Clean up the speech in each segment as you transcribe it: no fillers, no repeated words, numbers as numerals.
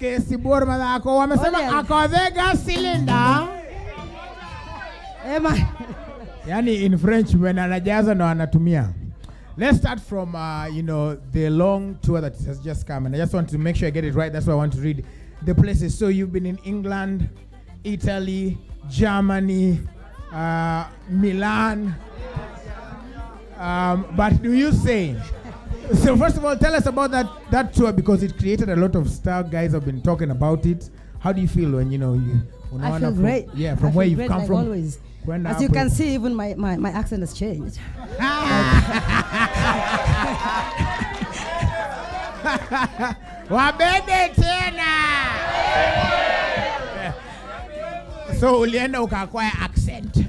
Kesi borma dako wamesema Akothee gas cylinder. Yani in French when anajaza na anatumia. Let's start from the long tour that has just come, and I just want to make sure I get it right. That's why I want to read the places. So you've been in England, Italy, Germany, Milan. But do you say? So first of all, tell us about that tour, because it created a lot of stuff. Guys have been talking about it. How do you feel when I feel great. Yeah, from where you've come like from. Always. As you can see, even my accent has changed. So ulienda ukakwaya accent.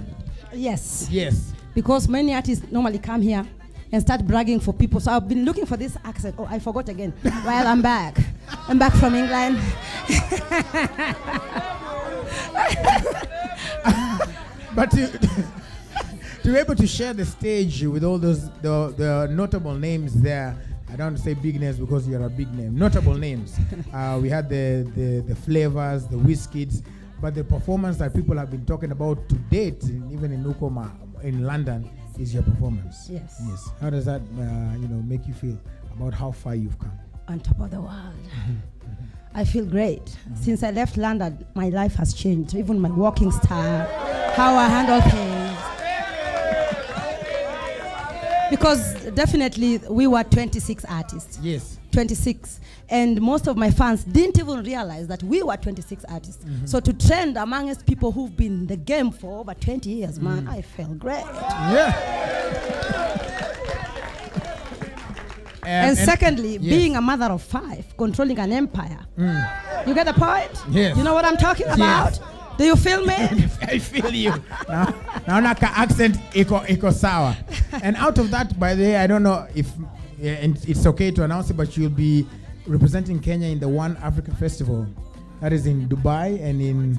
Yes. Yes. Because many artists normally come here and start bragging for people. So I've been looking for this accent. Oh, I forgot again. Well, I'm back. I'm back from England. But to be able to share the stage with all those the notable names there, I don't want to say big names because you're a big name. Notable names. We had the Flavors, the Wizkids, but the performance that people have been talking about to date, even in Ukoma, in London, is your performance. Yes. Yes. How does that make you feel about how far you've come? On top of the world. I feel great. Since I left London, my life has changed. Even my walking style, how I handle things. Because definitely we were 26 artists. Yes. 26. And most of my fans didn't even realize that we were 26 artists. So to trend amongst people who've been in the game for over 20 years, man, I felt great. Yeah. And secondly, being a mother of 5, controlling an empire. You get the point? Yes. You know what I'm talking about? Yes. Do you feel me? I feel you. Now accent iko sawa. And out of that, by the way, I don't know if and it's okay to announce it, but you'll be representing Kenya in the One Africa Festival. That is in Dubai and in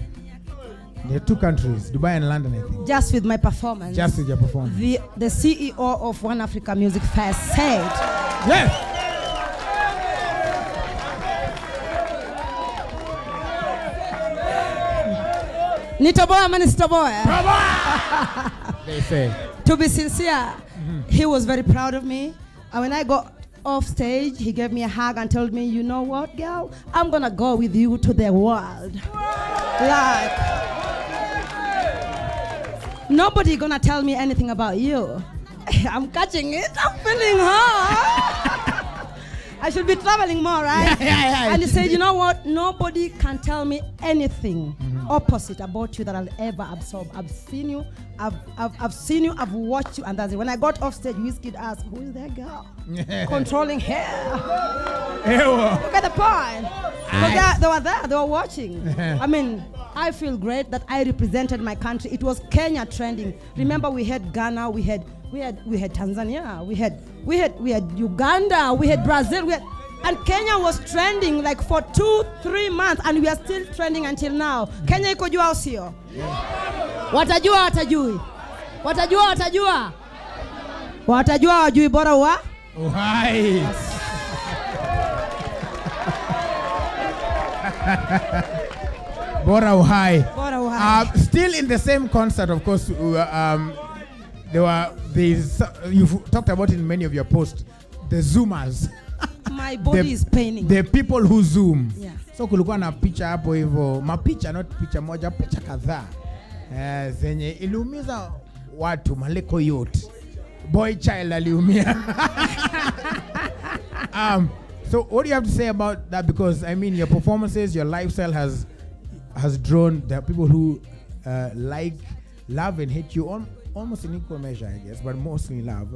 there are 2 countries, Dubai and London, I think. Just with my performance. Just with your performance. The CEO of One Africa Music Fest said. Yes. Nitoboya man Nitoboya. They say. To be sincere, he was very proud of me. And when I got off stage, he gave me a hug and told me, you know what, girl? I'm going to go with you to the world. Like, nobody going to tell me anything about you. I'm catching it. I'm feeling hot. I should be traveling more, right? Yeah. And he said, you know what? Nobody can tell me anything opposite about you that I'll ever absorb. I've seen you, I've watched you, and that's it. When I got off stage, Wizkid asked, who is that girl? Controlling hair. Look at the point. They were there, they were watching. I mean, I feel great that I represented my country. It was Kenya trending. Remember, we had Ghana, we had Tanzania, we had Uganda, we had Brazil, and Kenya was trending like for 2-3 months, and we are still trending until now. Kenya iko juu au sio? Watajua watajui. Watajua wajui bora wa? Uhai. Bora uhai. Bora uhai. Still in the same concert, of course, there were these, you've talked about in many of your posts, the Zoomers. My body is paining. The people who Zoom. Yeah. So kulikuwa na picha hapo hivyo, mapicha, not picha moja, picha kadhaa. Zenye iliumiza watu, maleko yote. Boy child aliumia. So what do you have to say about that? Because I mean, your performances, your lifestyle has drawn the people who love and hate you almost in equal measure, I guess, but mostly love.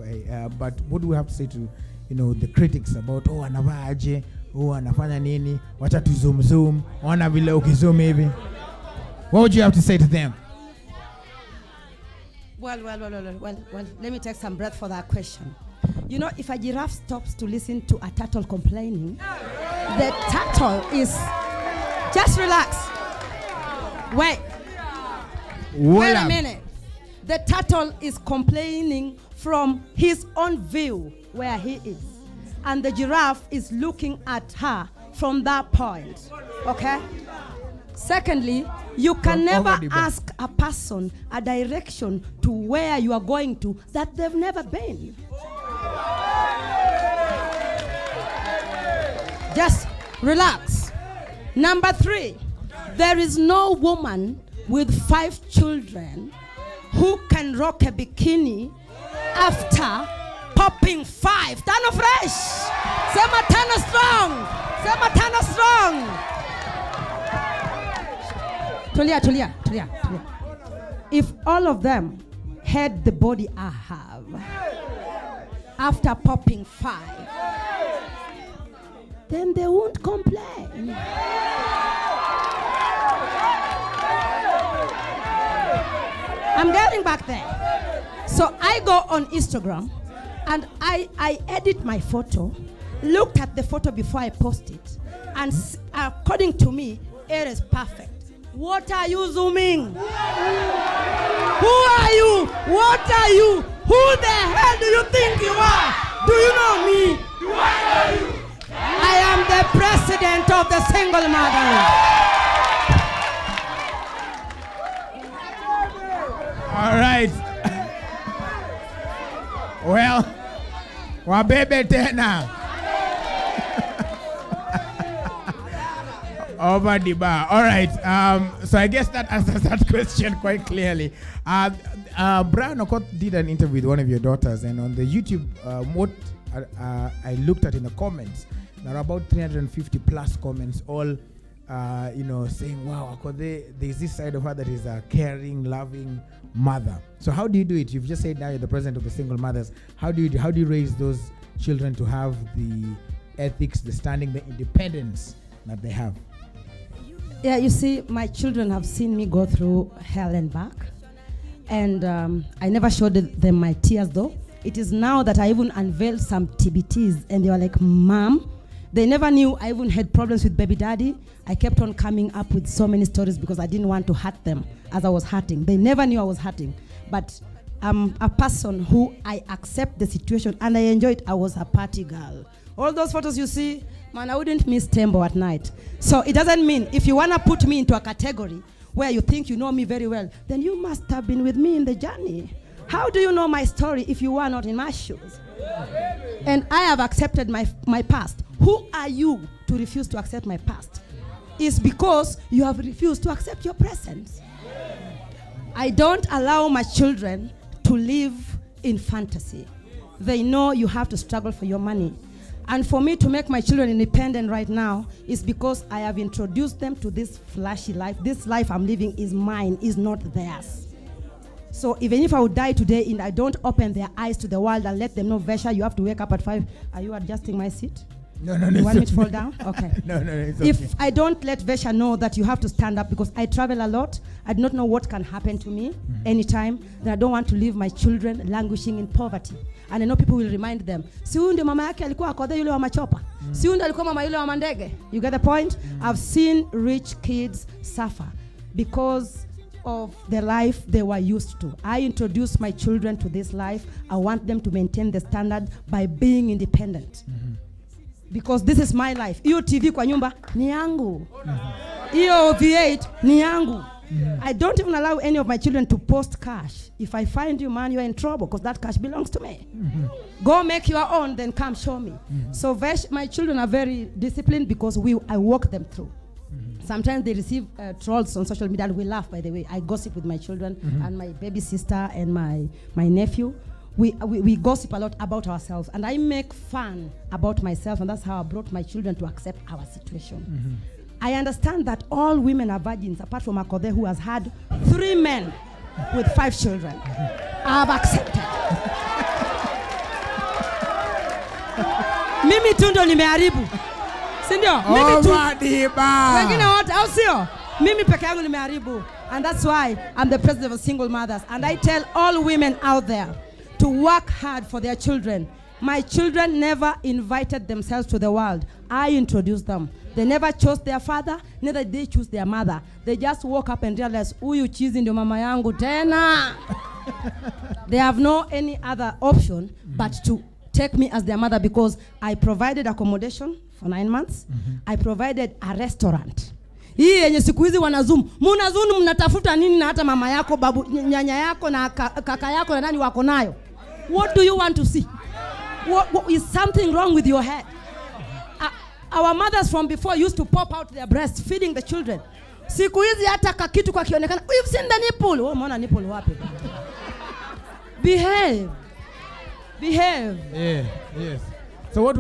But what do we have to say to the critics about anavaa aje, anafanya nini, wacha tu zoom, ona vile ukizoom hivi? What would you have to say to them? Well, let me take some breath for that question. You know, if a giraffe stops to listen to a turtle complaining, the turtle is, just relax. Wait a minute. The turtle is complaining from his own view where he is. And the giraffe is looking at her from that point. Okay? Secondly, you can never ask a person a direction to where you are going to that they've never been. Just relax. Number 3, there is no woman with 5 children who can rock a bikini after popping 5. Tano fresh. Sema tano strong. Sema tano strong. Tulia. If all of them had the body I have after popping 5, then they won't complain. I'm getting back there. So I go on Instagram and I edit my photo, look at the photo before I post it, and according to me, it is perfect. What are you zooming? Who are you? What are you? Who the hell do you think you are? Do you know me? I am the president of the single mother. All right. Well, wabebe tena. Over the bar. All right. So I guess that answers that question quite clearly. Brian Akothee did an interview with one of your daughters, and on the YouTube, what I looked at in the comments, there are about 350 plus comments, all saying, "Wow, Akothee, there's this side of her that is a caring, loving mother." So how do you do it? You've just said now you're the president of the single mothers. How do you raise those children to have the ethics, the standing, the independence that they have? Yeah, you see, my children have seen me go through hell and back. And I never showed them my tears, though. It is now that I even unveiled some TBTs, and they were like, "Mom," they never knew I even had problems with baby daddy. I kept on coming up with so many stories because I didn't want to hurt them as I was hurting. They never knew I was hurting. But I'm a person who I accept the situation, and I enjoy it. I was a party girl. All those photos you see, man, I wouldn't miss Tembo at night. So it doesn't mean if you want to put me into a category where you think you know me very well, then you must have been with me in the journey. How do you know my story if you were not in my shoes? And I have accepted my past. Who are you to refuse to accept my past? It's because you have refused to accept your present. I don't allow my children to live in fantasy. They know you have to struggle for your money. And for me to make my children independent right now is because I have introduced them to this flashy life. This life I'm living is mine, is not theirs. So even if I would die today and I don't open their eyes to the world and let them know, "Vesha, you have to wake up at 5. Are you adjusting my seat? No. You want me to fall down? Okay. No, it's okay. If I don't let Vesha know that you have to stand up, because I travel a lot, I do not know what can happen to me anytime, then I don't want to leave my children languishing in poverty. And I know people will remind them, "Si huyu ndio mama yake alikuwa Akothee yule wa machopa. Si huyu ndio alikuwa mama yule wa mandege." You get the point? I've seen rich kids suffer because of the life they were used to. I introduced my children to this life. I want them to maintain the standard by being independent. Because this is my life. Iyo TV kwa nyumba ni yangu. Iyo V8 ni yangu. I don't even allow any of my children to post cash. If I find you, man, you're in trouble because that cash belongs to me. Go make your own, then come show me. So my children are very disciplined because I walk them through. Sometimes they receive trolls on social media, and we laugh, by the way. I gossip with my children and my baby sister and my nephew. We gossip a lot about ourselves, and I make fun about myself, and that's how I brought my children to accept our situation. I understand that all women are virgins, apart from Akothee, who has had 3 men with 5 children. I have accepted. Mimi tu ndo nimeharibu. Si ndio? Mimi tu. Wengine wote au sio? Mimi peke yangu nimeharibu. And that's why I'm the president of single mothers, and I tell all women out there to work hard for their children. My children never invited themselves to the world. I introduced them. They never chose their father, neither did they choose their mother. They just woke up and realized, "Uyu chizi ndio mama yangu tena." They have no any other option but to take me as their mother, because I provided accommodation for 9 months. I provided a restaurant. Hii yenye siku hizi wana zoom. Muna zoom mnatafuta nini na hata mama yako, babu, nyanya yako na kaka yako na nani wako nayo? What do you want to see? What is something wrong with your head? Our mothers from before used to pop out their breasts, feeding the children. Siku hizi hata kakitu kwa kionekana, you've seen the nipple. Oh, mwana nipple wapi? Behave. Yeah, yes. So what